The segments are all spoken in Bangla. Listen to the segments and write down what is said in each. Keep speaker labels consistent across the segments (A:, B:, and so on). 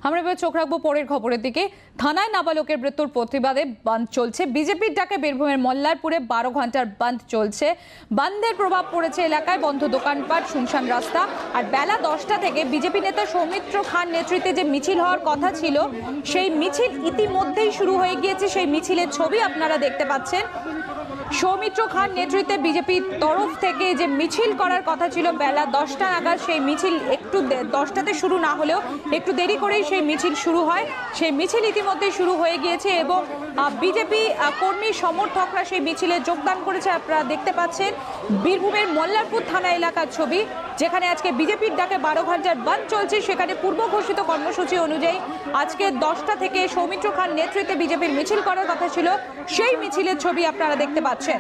A: আমরা এবার চোখ রাখবো পরের খবরের দিকে। থানায় নাবালকের মৃত্যুর প্রতিবাদে বন্ধ চলছে। বিজেপির ডাকে বীরভূমের মল্লারপুরে 12 ঘন্টার বন্ধ চলছে। বন্ধের প্রভাব পড়েছে এলাকায়, বন্ধ দোকানপাট, শুনশান রাস্তা। আর বেলা 10টা থেকে বিজেপি নেতা সৌমিত্র খান নেতৃত্বে যে মিছিল হওয়ার কথা ছিল, সেই মিছিল ইতিমধ্যেই শুরু হয়ে গিয়েছে। সেই মিছিলের ছবি আপনারা দেখতে পাচ্ছেন। সৌমিত্র খান নেতৃত্বে বিজেপির তরফ থেকে যে মিছিল করার কথা ছিল বেলা 10টা নাগাদ, সেই মিছিল একটু 10টাতে শুরু না হলেও একটু দেরি করেই সেই মিছিল শুরু হয়। সেই মিছিল ইতিমধ্যেই শুরু হয়ে গিয়েছে এবং বিজেপি কর্মী সমর্থকরা সেই মিছিলে যোগদান করেছে। আপনারা দেখতে পাচ্ছেন বীরভূমের মল্লারপুর থানা এলাকার ছবি, যেখানে আজকে বিজেপির ডাকে 12 ঘন্টার বন্ধ চলছে। সেখানে পূর্ব ঘোষিত কর্মসূচি অনুযায়ী আজকে 10টা থেকে সৌমিত্র খান নেতৃত্বে বিজেপির মিছিল করার কথা ছিল, সেই মিছিলের ছবি আপনারা দেখতে পাচ্ছেন।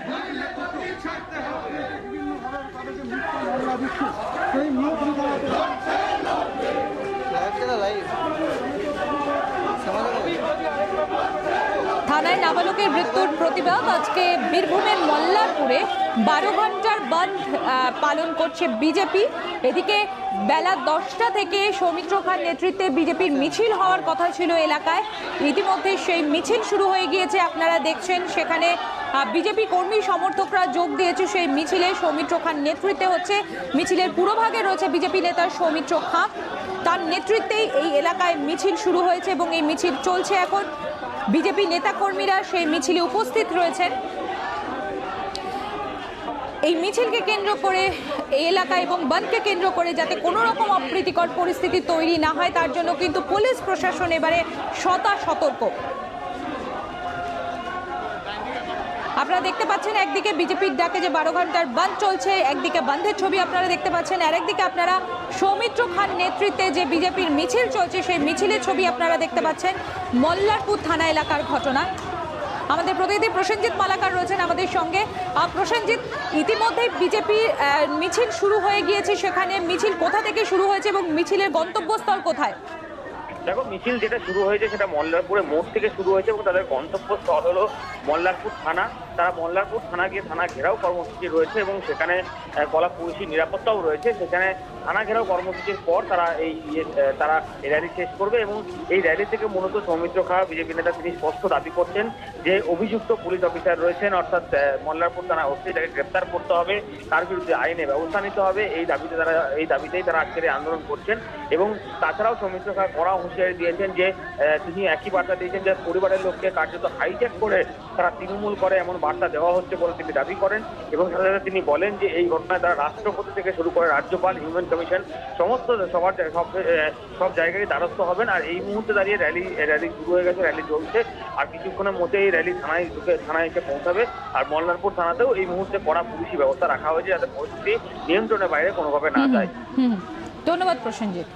A: থানায় নাবালকের মৃত্যুর প্রতিবাদ আজকে বীরভূমের মল্লারপুরে 12 ঘন্টার বন্ধ পালন করছে বিজেপি। এদিকে বেলা 10টা থেকে সৌমিত্র খান নেতৃত্বে বিজেপির মিছিল হওয়ার কথা ছিল এলাকায়, ইতিমধ্যে সেই মিছিল শুরু হয়ে গিয়েছে। আপনারা দেখছেন সেখানে বিজেপি কর্মী সমর্থকরা যোগ দিয়েছে সেই মিছিলে। সৌমিত্র খান নেতৃত্বে হচ্ছে, মিছিলের পুরোভাগে রয়েছে বিজেপি নেতা সৌমিত্র খান, তার নেতৃত্বেই এই এলাকায় মিছিল শুরু হয়েছে এবং এই মিছিল চলছে এখন। বিজেপি নেতাকর্মীরা সেই মিছিলে উপস্থিত রয়েছেন। এই মিছিলকে কেন্দ্র করে এই এলাকা এবং বনকে কেন্দ্র করে যাতে কোনো রকম অপ্রীতিকর পরিস্থিতি তৈরি না হয়, তার জন্য কিন্তু পুলিশ প্রশাসন এবারে সতর্ক। আপনারা দেখতে পাচ্ছেন একদিকে বিজেপির ডাকে যে 12 ঘন্টার বন্ধ চলছে, একদিকে বন্ধের ছবি আপনারা দেখতে পাচ্ছেন, আর একদিকে আপনারা সৌমিত্র খান নেতৃত্বে যে বিজেপির মিছিল চলছে সেই মিছিলের ছবি আপনারা দেখতে পাচ্ছেন। মল্লারপুর থানা এলাকার ঘটনা। আমাদের প্রতিনিধি প্রসেনজিৎ মালাকার রয়েছেন আমাদের সঙ্গে। প্রসেনজিৎ, ইতিমধ্যেই বিজেপির মিছিল শুরু হয়ে গিয়েছে, সেখানে মিছিল কোথা থেকে শুরু হয়েছে এবং মিছিলের গন্তব্যস্থল কোথায়?
B: দেখো, মিছিল যেটা শুরু হয়েছে সেটা মল্লারপুরে মোড় থেকে শুরু হয়েছে এবং তাদের গন্তব্যস্থল হলো মল্লারপুর থানা। তারা মল্লারপুর থানা গিয়ে থানা ঘেরাও কর্মসূচি রয়েছে এবং সেখানে কলা পুলিশি নিরাপত্তাও রয়েছে। সেখানে থানা ঘেরাও কর্মসূচির পর তারা এই র্যালি শেষ করবে এবং এই র্যালি থেকে মূলত সৌমিত্র খাঁ বিজেপি নেতা তিনি স্পষ্ট দাবি করছেন যে অভিযুক্ত পুলিশ অফিসার রয়েছেন, অর্থাৎ মল্লারপুর থানা ওসি, তাকে গ্রেপ্তার করতে হবে, তার বিরুদ্ধে আইনে ব্যবস্থা নিতে হবে। এই দাবিতেই তারা আজকের আন্দোলন করছেন। এবং তাছাড়াও সৌমিত্র খাঁ কড়া হুঁশিয়ারি দিয়েছেন যে তিনি একই বার্তা দিয়েছেন যে পরিবারের লোককে কার্যত হাইজ্যাক করে তারা তৃণমূল করে এমন বার্তা দেওয়া হচ্ছে বলে তিনি দাবি করেন। এবং সাথে সাথে তিনি বলেন যে এই ঘটনায় তারা রাষ্ট্রপতি থেকে শুরু করে রাজ্যপাল, হিউম্যান কমিশন সমস্ত সব জায়গায় দ্বারস্থ হবেন। আর এই মুহূর্তে দাঁড়িয়ে র্যালি শুরু হয়ে গেছে, র্যালি চলছে। আর কিছুক্ষণের মধ্যে এই র্যালি থানায় এসে পৌঁছাবে। আর মল্লারপুর থানাতেও এই মুহূর্তে কড়া পুলিশি ব্যবস্থা রাখা হয়েছে যাতে পরিস্থিতি নিয়ন্ত্রণের বাইরে কোনোভাবে না যায়।
A: ধন্যবাদ প্রসেনজিৎ।